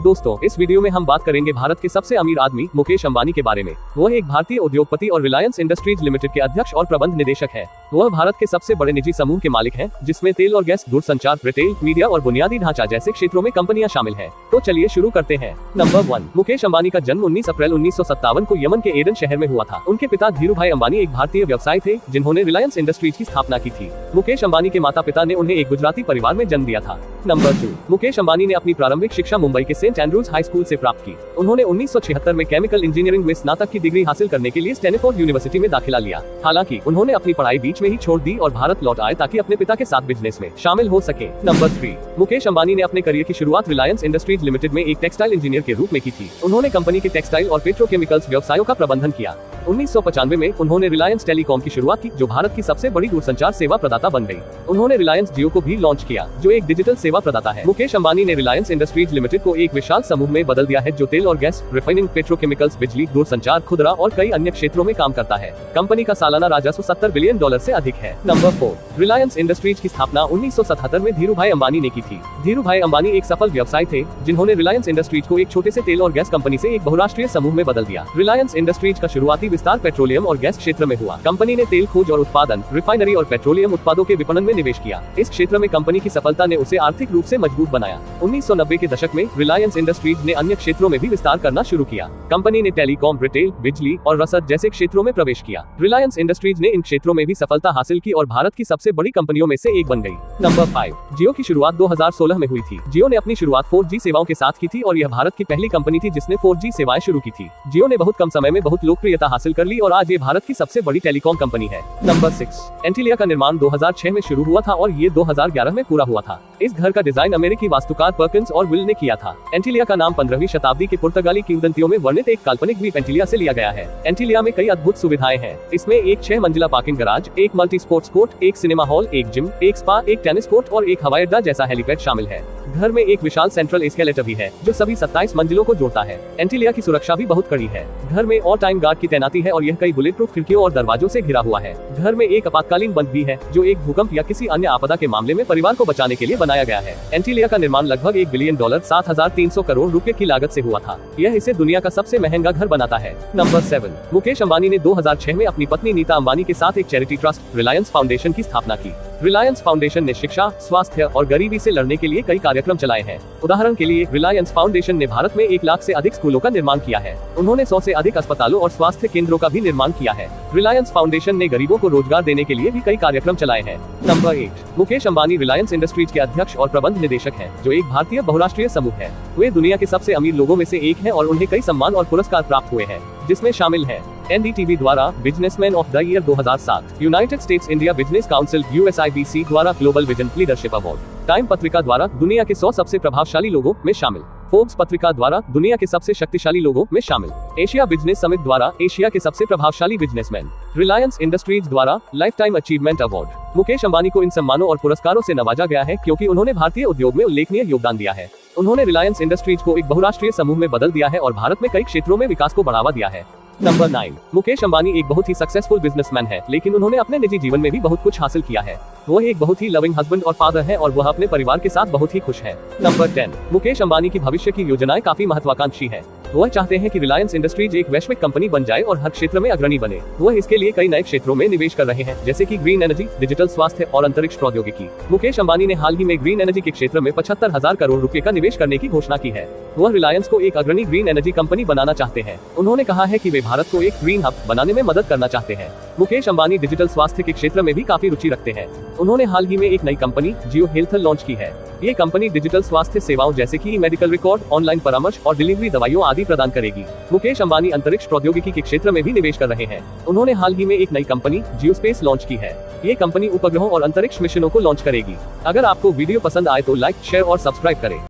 दोस्तों, इस वीडियो में हम बात करेंगे भारत के सबसे अमीर आदमी मुकेश अंबानी के बारे में। वह एक भारतीय उद्योगपति और रिलायंस इंडस्ट्रीज लिमिटेड के अध्यक्ष और प्रबंध निदेशक हैं। वह भारत के सबसे बड़े निजी समूह के मालिक हैं, जिसमें तेल और गैस, दूरसंचार, रिटेल, मीडिया और बुनियादी ढांचा जैसे क्षेत्रों में कंपनियां शामिल हैं। तो चलिए शुरू करते हैं। नंबर 1, मुकेश अंबानी का जन्म 19 अप्रैल 1957 को यमन के एडन शहर में हुआ था। उनके पिता धीरूभाई अंबानी एक भारतीय व्यवसायी थे, जिन्होंने रिलायंस इंडस्ट्रीज की स्थापना की थी। मुकेश अंबानी के माता पिता ने उन्हें एक गुजराती परिवार में जन्म दिया था। नंबर 2, मुकेश अंबानी ने अपनी प्रारंभिक शिक्षा मुंबई के सेंट एंड्रूज हाई स्कूल से प्राप्त की। उन्होंने 1976 में केमिकल इंजीनियरिंग में स्नातक की डिग्री हासिल करने के लिए स्टैनफोर्ड यूनिवर्सिटी में दाखिला लिया। हालांकि उन्होंने अपनी पढ़ाई बीच में ही छोड़ दी और भारत लौट आए ताकि अपने पिता के साथ बिजनेस में शामिल हो सके। नंबर 3, मुकेश अंबानी ने अपने करियर की शुरुआत रिलायंस इंडस्ट्रीज लिमिटेड में एक टेक्सटाइल इंजीनियर के रूप में की थी। उन्होंने कंपनी के टेक्सटाइल और पेट्रोकेमिकल्स व्यवसायों का प्रबंधन किया। 1995 में उन्होंने रिलायंस टेलीकॉम की शुरुआत की, जो भारत की सबसे बड़ी दूरसंचार सेवा प्रदाता बन गई। उन्होंने रिलायंस जियो को भी लॉन्च किया, जो एक डिजिटल सेवा प्रदाता है। मुकेश अंबानी ने रिलायंस इंडस्ट्रीज लिमिटेड को एक विशाल समूह में बदल दिया है, जो तेल और गैस, रिफाइनिंग, पेट्रोकेमिकल्स, बिजली, दूरसंचार, खुदरा और कई अन्य क्षेत्रों में काम करता है। कंपनी का सालाना राजस्व $70 बिलियन से अधिक है। नंबर 4, रिलायंस इंडस्ट्रीज की स्थापना 1977 में धीरूभाई अंबानी ने की थी। धीरूभाई अंबानी एक सफल व्यवसायी थे, जिन्होंने रिलायंस इंडस्ट्रीज को एक छोटे से तेल और गैस कंपनी से एक बहुराष्ट्रीय समूह में बदल दिया। रिलायंस इंडस्ट्रीज का शुरुआती विस्तार पेट्रोलियम और गैस क्षेत्र में हुआ। कंपनी ने तेल खोज और उत्पादन, रिफाइनरी और पेट्रोलियम उत्पादों के विपणन में निवेश किया। इस क्षेत्र में कंपनी की सफलता ने उसे आर्थिक रूप से मजबूत बनाया। 1990 के दशक में रिलायंस इंडस्ट्रीज ने अन्य क्षेत्रों में भी विस्तार करना शुरू किया। कंपनी ने टेलीकॉम, रिटेल, बिजली और रसद जैसे क्षेत्रों में प्रवेश किया। रिलायंस इंडस्ट्रीज ने इन क्षेत्रों में भी सफलता हासिल की और भारत की सबसे बड़ी कंपनियों में से एक बन गई। नंबर 5, जियो की शुरुआत 2016 में हुई थी। जियो ने अपनी शुरुआत 4G सेवाओं के साथ की थी और यह भारत की पहली कंपनी थी जिसने 4G सेवाएं शुरू की थी। जियो ने बहुत कम समय में बहुत लोकप्रियता हासिल कर ली और आज ये भारत की सबसे बड़ी टेलीकॉम कंपनी है। नंबर 6, एंटीलिया का निर्माण 2006 में शुरू हुआ था और ये 2011 में पूरा हुआ था। इस घर का डिजाइन अमेरिकी वास्तुकार पर्किंस और विल ने किया था। एंटीलिया का नाम 15वीं शताब्दी के पुर्तगाली किंवदंतियों में वर्णित एक काल्पनिक द्वीप एंटीलिया से लिया गया है। एंटीलिया में कई अद्भुत सुविधाएं हैं। इसमें एक 6 मंजिला पार्किंग गराज, एक मल्टी स्पोर्ट्स कोर्ट, एक सिनेमा हॉल, एक जिम, एक स्पा, एक टेनिस कोर्ट और एक हवाई अड्डा जैसा हेलीपैड शामिल है। घर में एक विशाल सेंट्रल एस्केलेटर भी है, जो सभी 27 मंजिलों को जोड़ता है। एंटीलिया की सुरक्षा भी बहुत कड़ी है। घर में ऑल टाइम गार्ड की तैनाती है और यह कई बुलेट प्रूफ खिड़कियों और दरवाजों से घिरा हुआ है। घर में एक आपातकालीन बंद भी है, जो एक भूकंप या किसी अन्य आपदा के मामले में परिवार को बचाने के लिए बनाया गया है। एंटीलिया का निर्माण लगभग $1 बिलियन 7,300 करोड़ रुपए की लागत से हुआ था। यह इसे दुनिया का सबसे महंगा घर बनाता है। नंबर 7, मुकेश अंबानी ने 2006 में अपनी पत्नी नीता अंबानी के साथ एक चैरिटी ट्रस्ट रिलायंस फाउंडेशन की स्थापना की। रिलायंस फाउंडेशन ने शिक्षा, स्वास्थ्य और गरीबी से लड़ने के लिए कई कार्यक्रम चलाए हैं। उदाहरण के लिए रिलायंस फाउंडेशन ने भारत में 1 लाख से अधिक स्कूलों का निर्माण किया है। उन्होंने 100 से अधिक अस्पतालों और स्वास्थ्य केंद्रों का भी निर्माण किया है। रिलायंस फाउंडेशन ने गरीबों को रोजगार देने के लिए भी कई कार्यक्रम चलाए हैं। नंबर 8, मुकेश अंबानी रिलायंस इंडस्ट्रीज के अध्यक्ष और प्रबंध निदेशक हैं, जो एक भारतीय बहुराष्ट्रीय समूह है। वे दुनिया के सबसे अमीर लोगों में से एक हैं और उन्हें कई सम्मान और पुरस्कार प्राप्त हुए हैं, जिसमें शामिल हैं NDTV द्वारा businessman of the year 2007, United states India business council USIBC द्वारा global vision leadership award, time पत्रिका द्वारा दुनिया के 100 सबसे प्रभावशाली लोगों में शामिल, फोर्ब्स पत्रिका द्वारा दुनिया के सबसे शक्तिशाली लोगों में शामिल, एशिया बिजनेस समिट द्वारा एशिया के सबसे प्रभावशाली बिजनेसमैन, रिलायंस इंडस्ट्रीज द्वारा life time achievement award. Mukesh Ambani को इन सम्मानों और पुरस्कारों से नवाजा गया है क्योंकि उन्होंने भारतीय उद्योग में उल्लेखनीय योगदान दिया है। उन्होंने रिलायंस इंडस्ट्रीज को एक बहुराष्ट्रीय समूह में बदल दिया है और भारत में कई क्षेत्रों में विकास को बढ़ावा दिया है। नंबर 9, मुकेश अंबानी एक बहुत ही सक्सेसफुल बिजनेसमैन है, लेकिन उन्होंने अपने निजी जीवन में भी बहुत कुछ हासिल किया है। वह एक बहुत ही लविंग हस्बैंड और फादर है और वह अपने परिवार के साथ बहुत ही खुश है। नंबर 10, मुकेश अंबानी की भविष्य की योजनाएं काफी महत्वाकांक्षी है। वह चाहते हैं कि रिलायंस इंडस्ट्रीज एक वैश्विक कंपनी बन जाए और हर क्षेत्र में अग्रणी बने। वह इसके लिए कई नए क्षेत्रों में निवेश कर रहे हैं, जैसे कि ग्रीन एनर्जी, डिजिटल स्वास्थ्य और अंतरिक्ष प्रौद्योगिकी। मुकेश अंबानी ने हाल ही में ग्रीन एनर्जी के क्षेत्र में 75,000 करोड़ रुपए का निवेश करने की घोषणा की है। वह रिलायंस को एक अग्रणी ग्रीन एनर्जी कंपनी बनाना चाहते हैं। उन्होंने कहा है कि वे भारत को एक ग्रीन हब बनाने में मदद करना चाहते हैं। मुकेश अंबानी डिजिटल स्वास्थ्य के क्षेत्र में भी काफी रुचि रखते हैं। उन्होंने हाल ही में एक नई कंपनी जियो हेल्थ लॉन्च की है। ये कंपनी डिजिटल स्वास्थ्य सेवाओं जैसे कि मेडिकल रिकॉर्ड, ऑनलाइन परामर्श और डिलीवरी दवाइयों आदि प्रदान करेगी। मुकेश अंबानी अंतरिक्ष प्रौद्योगिकी के क्षेत्र में भी निवेश कर रहे हैं। उन्होंने हाल ही में एक नई कंपनी जियो स्पेस लॉन्च की है। ये कंपनी उपग्रहों और अंतरिक्ष मिशनों को लॉन्च करेगी। अगर आपको वीडियो पसंद आए तो लाइक, शेयर और सब्सक्राइब करें।